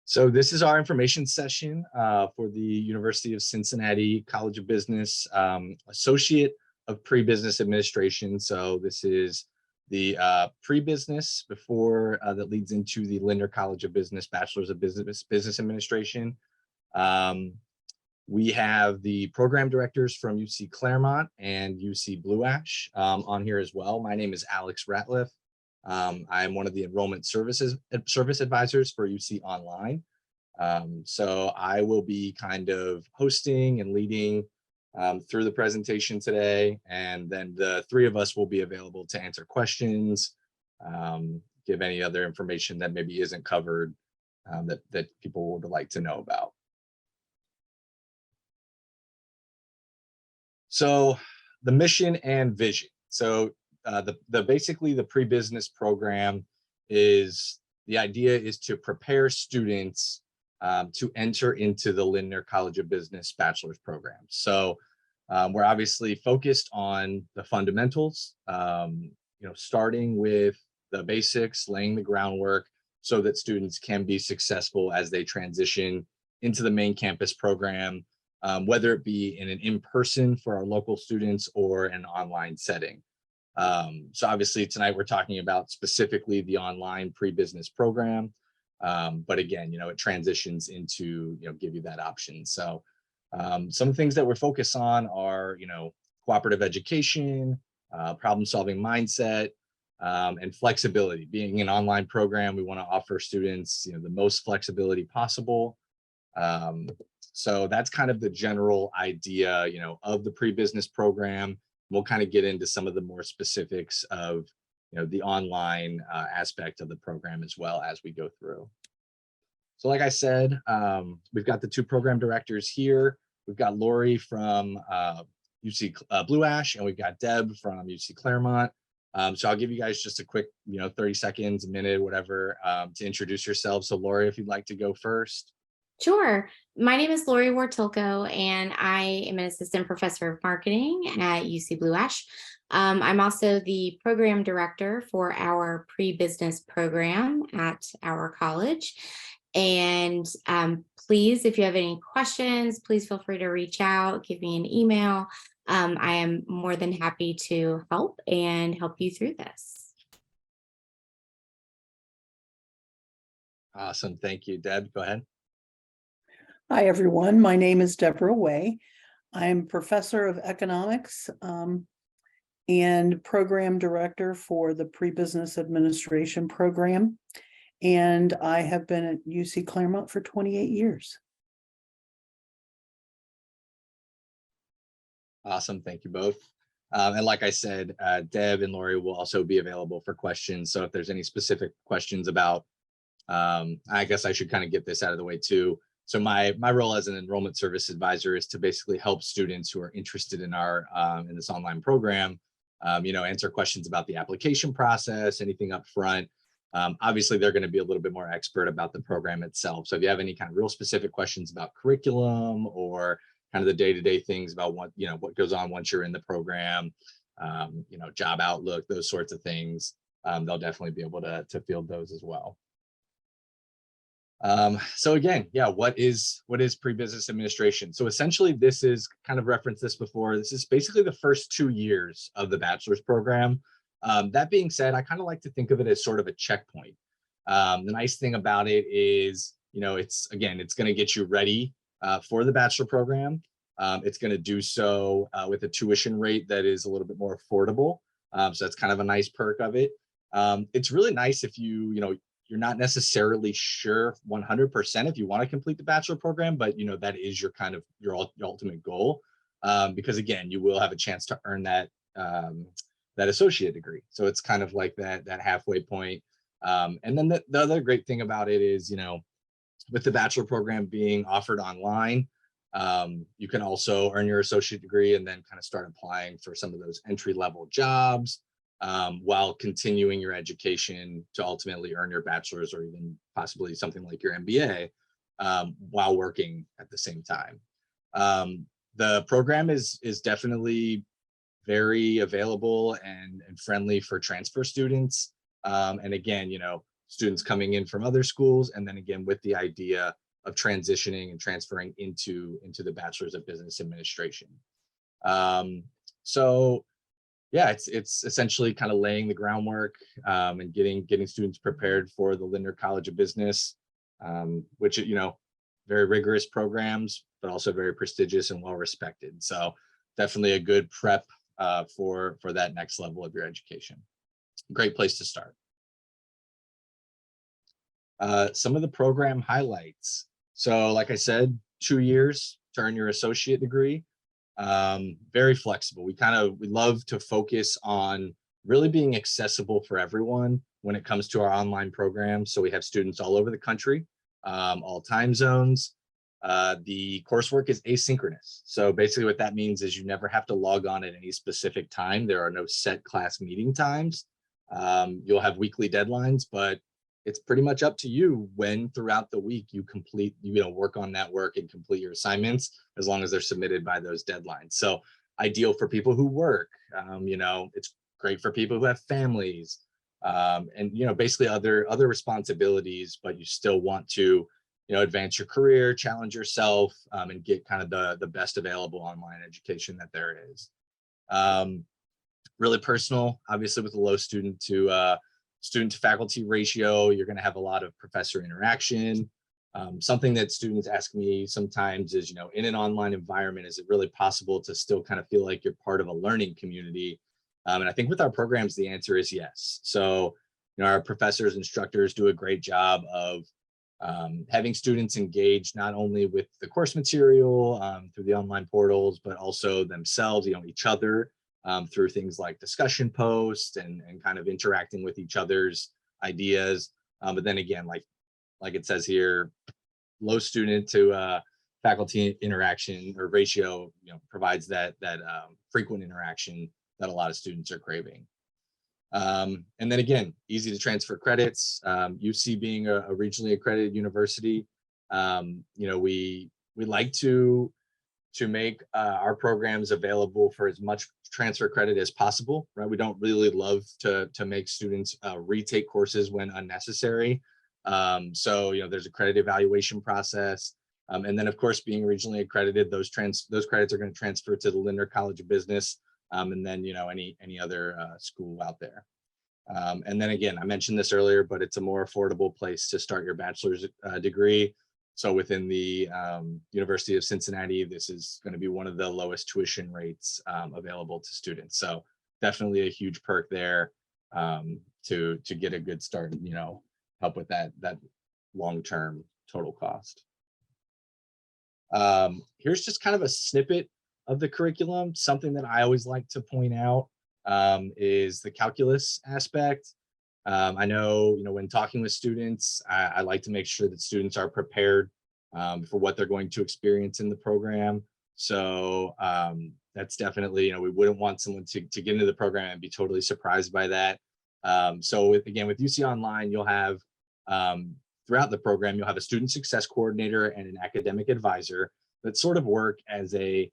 So this is our information session for the University of Cincinnati College of Business Associate of Pre-Business Administration. So this is the pre-business before that leads into the Linder College of Business Bachelor's of Business Administration. We have the program directors from UC Claremont and UC Blue Ash on here as well. My name is Alex Ratliff. I'm one of the enrollment service advisors for UC Online. So I will be kind of hosting and leading through the presentation today, and then the three of us will be available to answer questions, give any other information that maybe isn't covered that people would like to know about. So the mission and vision. So basically the pre-business program is, the idea is to prepare students to enter into the Linder College of Business bachelor's program. So we're obviously focused on the fundamentals, starting with the basics, laying the groundwork so that students can be successful as they transition into the main campus program, whether it be in an in-person for our local students or an online setting. So obviously tonight we're talking about specifically the online pre-business program. But again, it transitions into, give you that option. So some things that we're focused on are, cooperative education, problem-solving mindset, and flexibility. Being an online program, we want to offer students, the most flexibility possible. So that's kind of the general idea, of the pre-business program. We'll kind of get into some of the more specifics of, the online aspect of the program as well as we go through. So like I said, we've got the two program directors here. We've got Lori from UC Blue Ash, and we've got Deb from UC Claremont. So I'll give you guys just a quick, 30 seconds, a minute, whatever, to introduce yourselves. So Lori, if you'd like to go first. Sure. My name is Lori Wartilko, and I am an assistant professor of marketing at UC Blue Ash. I'm also the program director for our pre-business program at our college. And please, if you have any questions, please feel free to reach out, give me an email. I am more than happy to help you through this. Awesome. Thank you. Deb, go ahead. Hi, everyone. My name is Deborah Way. I'm professor of economics and program director for the pre-business administration program. And I have been at UC Claremont for 28 years. Awesome. Thank you both. And like I said, Deb and Lori will also be available for questions. So if there's any specific questions about, I guess I should kind of get this out of the way too. So my role as an enrollment service advisor is to basically help students who are interested in our in this online program, answer questions about the application process, anything up front. Obviously, they're going to be a little bit more expert about the program itself. So if you have any kind of real specific questions about curriculum or kind of the day-to-day things about what goes on once you're in the program, job outlook, those sorts of things, they'll definitely be able to field those as well. So again, what is pre-business administration? So essentially, this is kind of referenced this before. This is basically the first 2 years of the bachelor's program. That being said, I kind of like to think of it as sort of a checkpoint. The nice thing about it is, it's going to get you ready for the bachelor program. It's going to do so with a tuition rate that is a little bit more affordable. So that's kind of a nice perk of it. It's really nice if you're not necessarily sure 100% if you want to complete the bachelor program, but that is your ultimate goal, because again, you will have a chance to earn that associate degree. So it's kind of like that halfway point. And then the other great thing about it is, with the bachelor program being offered online, you can also earn your associate degree and then kind of start applying for some of those entry-level jobs, while continuing your education to ultimately earn your bachelor's or even possibly something like your MBA, while working at the same time. The program is definitely very available and friendly for transfer students. And again, students coming in from other schools, and then again with the idea of transitioning and transferring into the Bachelor's of Business Administration. So yeah, it's essentially kind of laying the groundwork and getting students prepared for the Lindner College of Business, which, you know, very rigorous programs, but also very prestigious and well respected. So definitely a good prep for that next level of your education. Great place to start. Some of the program highlights. So like I said, 2 years to earn your associate degree. Very flexible. We love to focus on really being accessible for everyone when it comes to our online programs. So we have students all over the country, all time zones. The coursework is asynchronous. So basically what that means is you never have to log on at any specific time. There are no set class meeting times. You'll have weekly deadlines, but it's pretty much up to you when throughout the week you work on that work and complete your assignments, as long as they're submitted by those deadlines. So ideal for people who work, it's great for people who have families, and, basically other responsibilities, but you still want to, advance your career, challenge yourself, and get kind of the best available online education that there is. Really personal, obviously, with a low student to faculty ratio. You're going to have a lot of professor interaction. Something that students ask me sometimes is, in an online environment, is it really possible to still kind of feel like you're part of a learning community? And I think with our programs, the answer is yes. So, our professors, instructors do a great job of having students engage not only with the course material through the online portals, but also themselves, each other, through things like discussion posts and kind of interacting with each other's ideas. But then again, like it says here, low student to faculty interaction or ratio, provides that frequent interaction that a lot of students are craving. And then again, easy to transfer credits. UC being a regionally accredited university, we like to make our programs available for as much transfer credit as possible, right? We don't really love to make students retake courses when unnecessary. So, there's a credit evaluation process. And then of course, being regionally accredited, those credits are going to transfer to the Lindner College of Business, and then, any other school out there. And then again, I mentioned this earlier, but it's a more affordable place to start your bachelor's degree. So within the University of Cincinnati, this is going to be one of the lowest tuition rates available to students. So definitely a huge perk there to get a good start and, help with that long-term total cost. Here's just kind of a snippet of the curriculum. Something that I always like to point out is the calculus aspect. I know, when talking with students, I like to make sure that students are prepared for what they're going to experience in the program. So that's definitely, we wouldn't want someone to get into the program and be totally surprised by that. So with UC Online, you'll have, throughout the program, you'll have a student success coordinator and an academic advisor that sort of work as a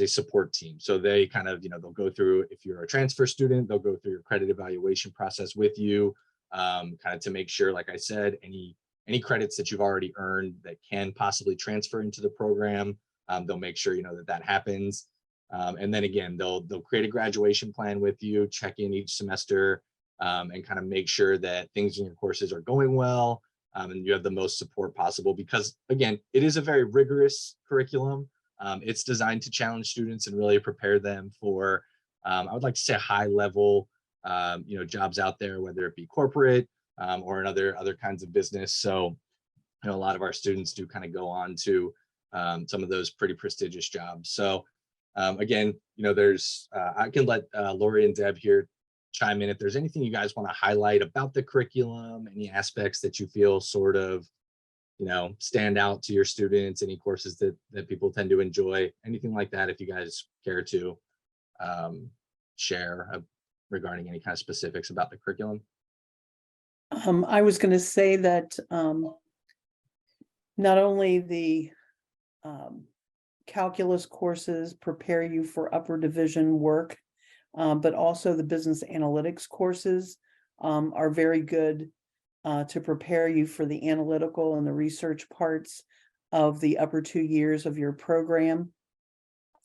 support team. So they kind of, they'll go through, if you're a transfer student, they'll go through your credit evaluation process with you, kind of to make sure, like I said, any credits that you've already earned that can possibly transfer into the program, they'll make sure, that happens. And then again, they'll create a graduation plan with you, check in each semester, and kind of make sure that things in your courses are going well, and you have the most support possible, because again, it is a very rigorous curriculum. It's designed to challenge students and really prepare them for, I would like to say, high level, jobs out there, whether it be corporate or in other kinds of business. So, a lot of our students do kind of go on to some of those pretty prestigious jobs. So again, there's, I can let Lori and Deb here chime in if there's anything you guys want to highlight about the curriculum, any aspects that you feel sort of, stand out to your students, any courses that people tend to enjoy, anything like that, if you guys care to share regarding any kind of specifics about the curriculum. I was going to say that not only the calculus courses prepare you for upper division work, but also the business analytics courses are very good to prepare you for the analytical and the research parts of the upper 2 years of your program.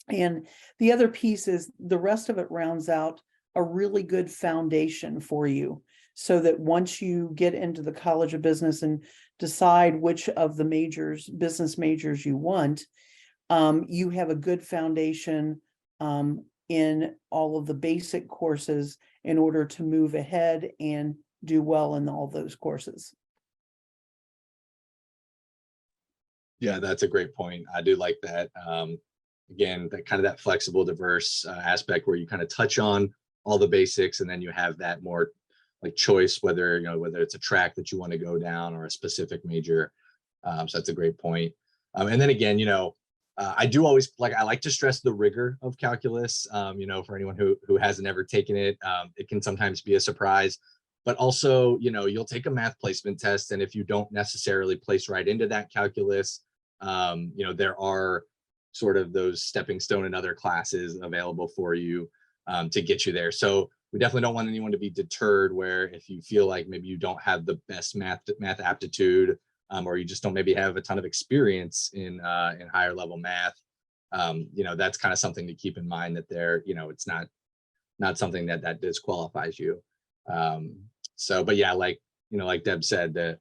And the other piece is the rest of it rounds out a really good foundation for you, so that once you get into the College of Business and decide which of the majors, business majors you want, you have a good foundation in all of the basic courses in order to move ahead and do well in all those courses. Yeah, that's a great point. I do like that. Again, that kind of that flexible, diverse aspect where you kind of touch on all the basics, and then you have that more like choice, whether whether it's a track that you want to go down or a specific major. So that's a great point. And then again, I do always I like to stress the rigor of calculus. For anyone who hasn't ever taken it, it can sometimes be a surprise. But also, you'll take a math placement test, and if you don't necessarily place right into that calculus, there are sort of those stepping stone and other classes available for you to get you there. So we definitely don't want anyone to be deterred where if you feel like maybe you don't have the best math aptitude, or you just don't maybe have a ton of experience in higher level math, that's kind of something to keep in mind, that it's not something that disqualifies you. But yeah, like Deb said, the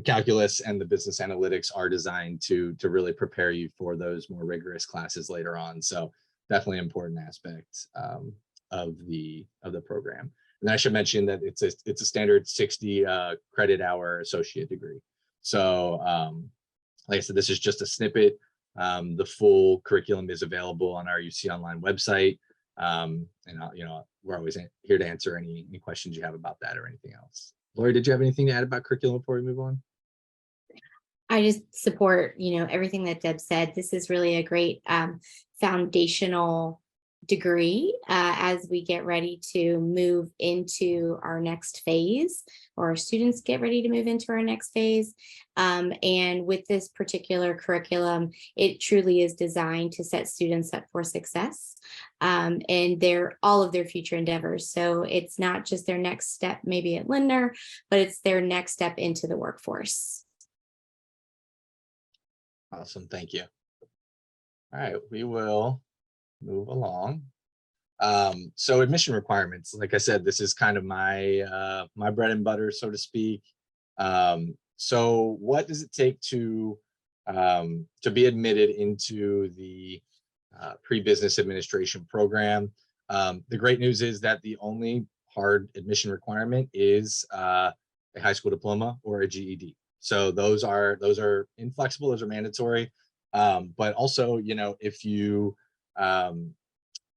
calculus and the business analytics are designed to really prepare you for those more rigorous classes later on. So definitely an important aspect of the program. And then I should mention that it's a standard 60 credit hour associate degree. So like I said, this is just a snippet. The full curriculum is available on our UC Online website. And we're always here to answer any questions you have about that or anything else. Lori, did you have anything to add about curriculum before we move on? I just support, everything that Deb said. This is really a great foundational degree as we get ready to move into our next phase, or our students get ready to move into our next phase. And with this particular curriculum, it truly is designed to set students up for success and all of their future endeavors. So it's not just their next step, maybe at Lindner, but it's their next step into the workforce. Awesome, thank you. All right, we will move along. So admission requirements, like I said, this is kind of my my bread and butter, so to speak. So what does it take to be admitted into the pre-business administration program? The great news is that the only hard admission requirement is a high school diploma or a GED. So those are inflexible, those are mandatory. But also,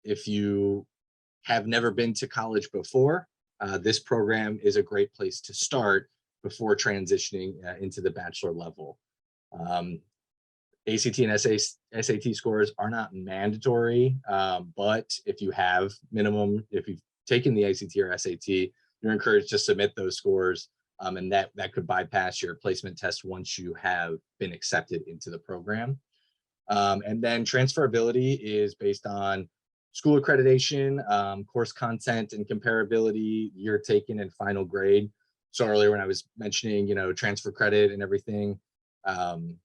if you have never been to college before, this program is a great place to start before transitioning into the bachelor level. ACT and SAT scores are not mandatory, but if you've taken the ACT or SAT, you're encouraged to submit those scores, and that could bypass your placement test once you have been accepted into the program. And then transferability is based on school accreditation, course content and comparability, year taken, and final grade. So earlier when I was mentioning, transfer credit and everything, the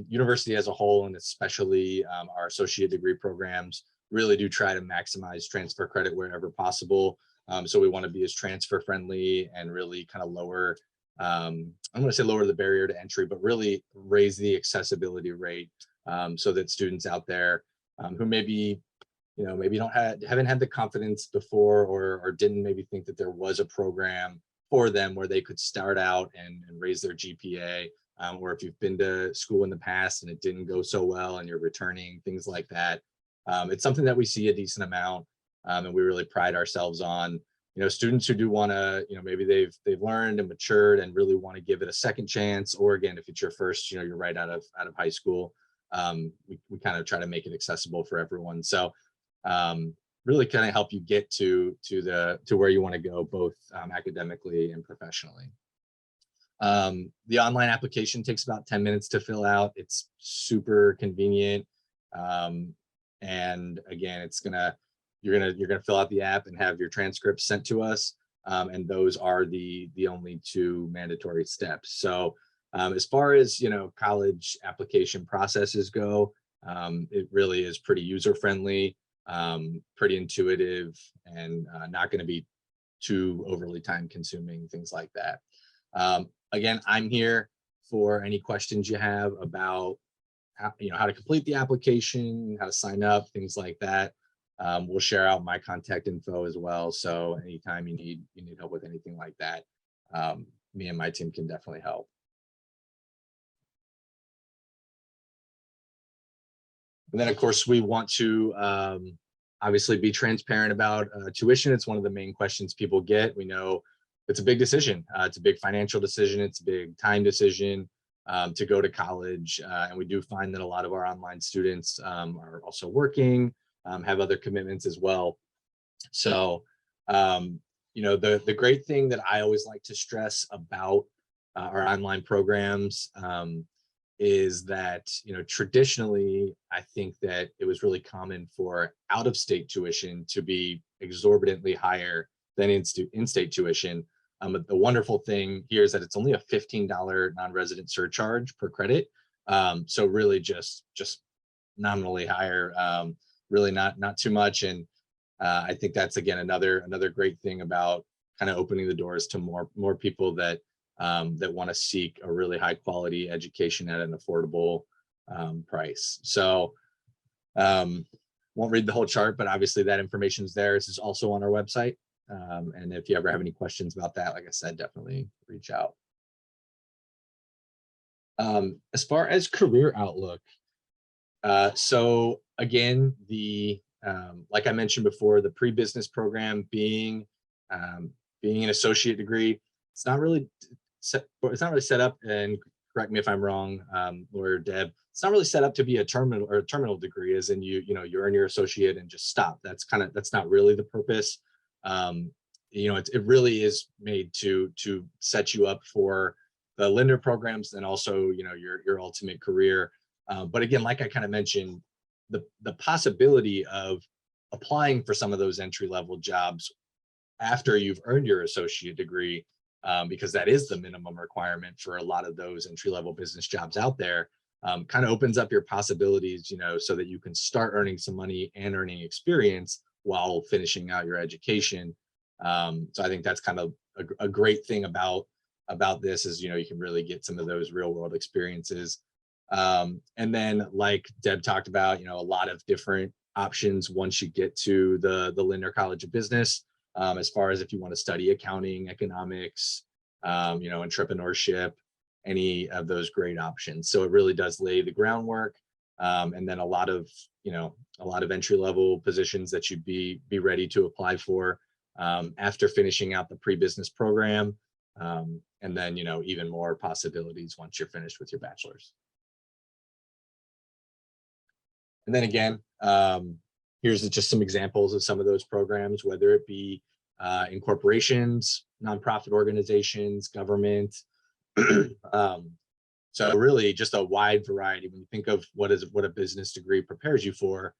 university as a whole, and especially our associate degree programs, really do try to maximize transfer credit wherever possible. So we want to be as transfer friendly and really kind of lower, I'm going to say lower the barrier to entry, but really raise the accessibility rate, so that students out there who maybe haven't had the confidence before, or didn't maybe think that there was a program for them where they could start out and raise their GPA, or if you've been to school in the past and it didn't go so well and you're returning, things like that. It's something that we see a decent amount, and we really pride ourselves on. Students who do want to, maybe they've learned and matured and really want to give it a second chance, or again, if it's your first, you're right out of high school, we kind of try to make it accessible for everyone. So really kind of help you get to where you want to go, both academically and professionally. The online application takes about 10 minutes to fill out. It's super convenient, and again, you're gonna fill out the app and have your transcripts sent to us. and those are the only two mandatory steps. So as far as college application processes go, it really is pretty user friendly, pretty intuitive, and not going to be too overly time consuming, things like that. Again, I'm here for any questions you have about how to complete the application, how to sign up, things like that. We'll share out my contact info as well. So anytime you need help with anything like that, me and my team can definitely help. And then, of course, we want to obviously be transparent about tuition. It's one of the main questions people get. We know it's a big decision. It's a big financial decision. It's a big time decision to go to college. And we do find that a lot of our online students are also working, have other commitments as well. So, the great thing that I always like to stress about our online programs is that, traditionally, I think that it was really common for out-of-state tuition to be exorbitantly higher than in-state tuition. But the wonderful thing here is that it's only a $15 non-resident surcharge per credit. So really just nominally higher, really not too much. And I think that's, again, another great thing about kind of opening the doors to more people that want to seek a really high quality education at an affordable price. So won't read the whole chart, but obviously that information is there. This is also on our website. And if you ever have any questions about that, like I said, definitely reach out. As far as career outlook, so again, like I mentioned before, the pre-business program being an associate degree, it's not really set up, and correct me if I'm wrong, Lawyer Deb, it's not really set up to be a terminal degree, as in you earn your associate and just stop. That's not really the purpose. It really is made to set you up for the Linder programs and also your ultimate career. But again, like I kind of mentioned, the possibility of applying for some of those entry-level jobs after you've earned your associate degree, because that is the minimum requirement for a lot of those entry-level business jobs out there, kind of opens up your possibilities, so that you can start earning some money and earning experience while finishing out your education. So I think that's kind of a great thing about this is, you can really get some of those real world experiences. And then, like Deb talked about, a lot of different options once you get to the Linder College of Business, as far as if you want to study accounting, economics, entrepreneurship, any of those great options. So it really does lay the groundwork. And then a lot of entry-level positions that you'd be ready to apply for after finishing out the pre-business program. And then, even more possibilities once you're finished with your bachelor's. And then again, here's just some examples of some of those programs, whether it be in corporations, nonprofit organizations, government. So really just a wide variety. When you think of what a business degree prepares you for,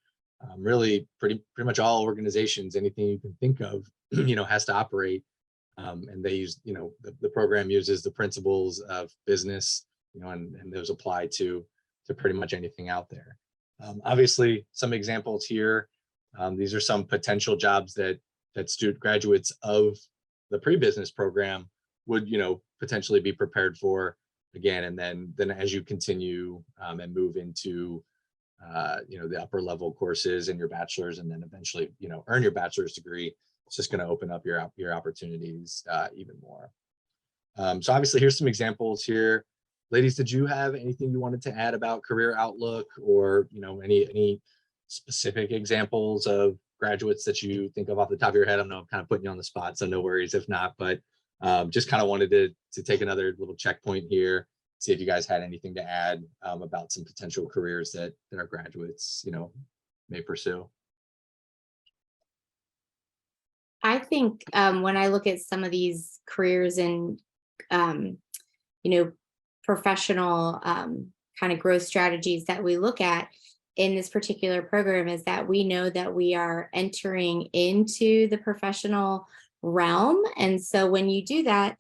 really pretty much all organizations, anything you can think of, has to operate. And they use, the program uses the principles of business, and those apply to pretty much anything out there. Obviously, some examples here. These are some potential jobs that student graduates of the pre-business program would, potentially be prepared for. Again, and then as you continue and move into, the upper level courses and your bachelor's, and then eventually, earn your bachelor's degree, it's just going to open up your opportunities even more. So obviously, here's some examples here. Ladies, did you have anything you wanted to add about career outlook, or any specific examples of graduates that you think of off the top of your head? I know I'm kind of putting you on the spot, so no worries if not, but just kind of wanted to take another little checkpoint here, see if you guys had anything to add about some potential careers that our graduates, may pursue. I think when I look at some of these careers and, professional kind of growth strategies that we look at in this particular program, is that we know that we are entering into the professional realm. And so when you do that,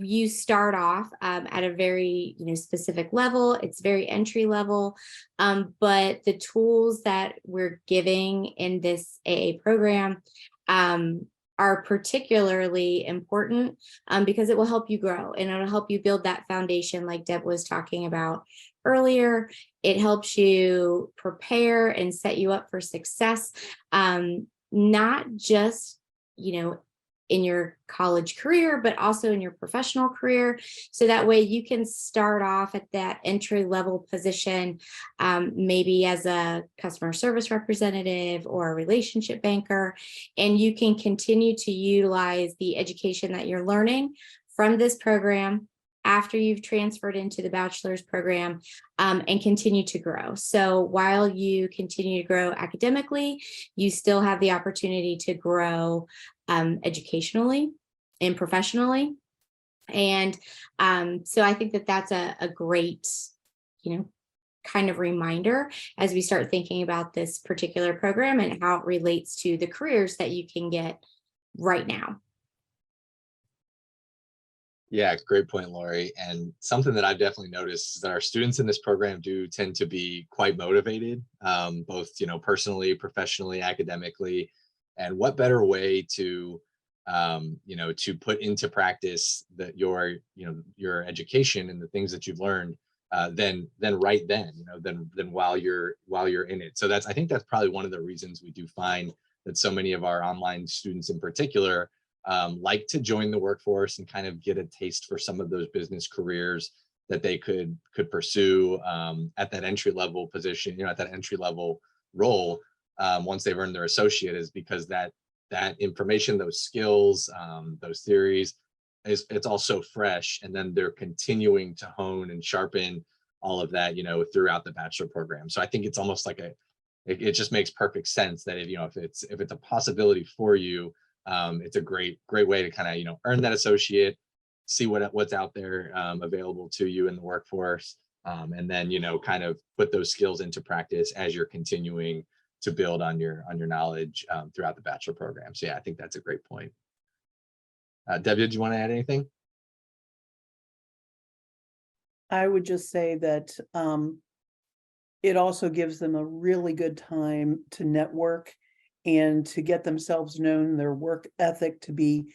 you start off at a very specific level. It's very entry level, but the tools that we're giving in this AA program are particularly important because it will help you grow and it'll help you build that foundation like Deb was talking about earlier. It helps you prepare and set you up for success, not just in your college career, but also in your professional career. So that way you can start off at that entry level position, maybe as a customer service representative or a relationship banker, and you can continue to utilize the education that you're learning from this program after you've transferred into the bachelor's program, and continue to grow. So while you continue to grow academically, you still have the opportunity to grow educationally and professionally. And so I think that that's a great, kind of reminder as we start thinking about this particular program and how it relates to the careers that you can get right now. Yeah, great point, Lori. And something that I've definitely noticed is that our students in this program do tend to be quite motivated, both, personally, professionally, academically. And what better way to, to put into practice that your education and the things that you've learned than right then, than while you're in it. So I think that's probably one of the reasons we do find that so many of our online students in particular like to join the workforce and kind of get a taste for some of those business careers that they could pursue at that entry level position, at that entry level role once they've earned their associate, is because that information, those skills, those theories, it's all so fresh, and then they're continuing to hone and sharpen all of that, throughout the bachelor program. So I think it's almost like it just makes perfect sense that if it's a possibility for you, it's a great way to kind of earn that associate, see what's out there available to you in the workforce, and then kind of put those skills into practice as you're continuing to build on your knowledge throughout the bachelor program. So yeah, I think that's a great point. Debbie, do you want to add anything? I would just say that it also gives them a really good time to network and to get themselves known, their work ethic to be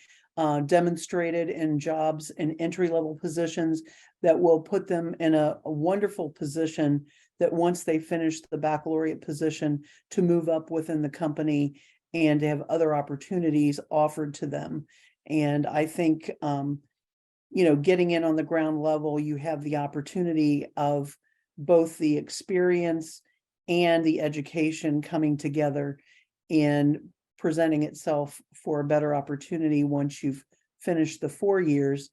demonstrated in jobs and entry-level positions that will put them in a wonderful position that once they finish the baccalaureate position, to move up within the company and to have other opportunities offered to them. And I think, getting in on the ground level, you have the opportunity of both the experience and the education coming together and presenting itself for a better opportunity. Once you've finished the 4 years,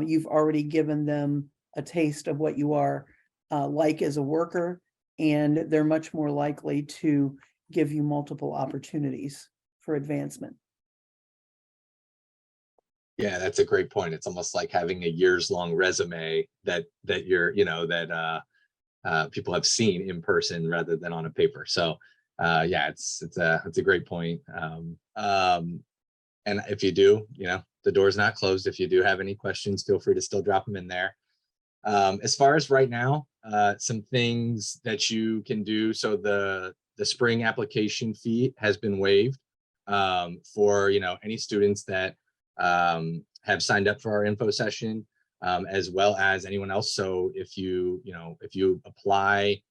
you've already given them a taste of what you are like as a worker, and they're much more likely to give you multiple opportunities for advancement. Yeah, that's a great point. It's almost like having a years-long resume that you're, people have seen in person rather than on a paper. So yeah, it's a great point. And if you do, the door's not closed. If you do have any questions, feel free to still drop them in there. As far as right now, some things that you can do. So the spring application fee has been waived for any students that have signed up for our info session, as well as anyone else. So if you apply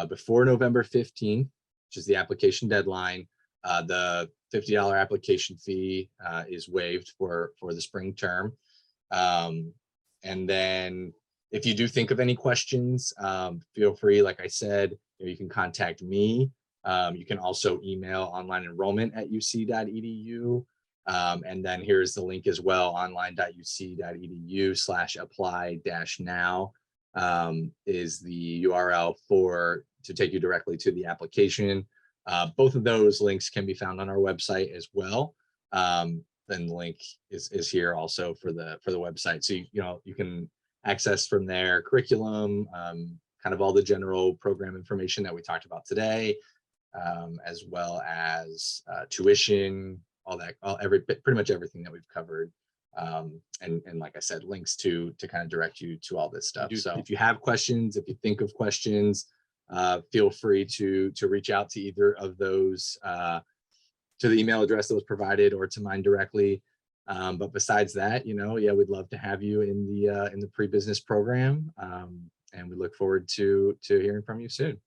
before November 15th, which is the application deadline, the $50 application fee is waived for the spring term. And then if you do think of any questions, feel free, like I said, you can contact me. You can also email onlineenrollment@uc.edu. And then here's the link as well, online.uc.edu/apply-now is the URL to take you directly to the application. Both of those links can be found on our website as well. Then the link is here also for the website. So you can access from there curriculum, kind of all the general program information that we talked about today, as well as tuition, pretty much everything that we've covered. And like I said, links to kind of direct you to all this stuff. So if you have questions, if you think of questions, feel free to reach out to either of those, to the email address that was provided or to mine directly. But besides that, yeah, we'd love to have you in the pre-business program. And we look forward to hearing from you soon.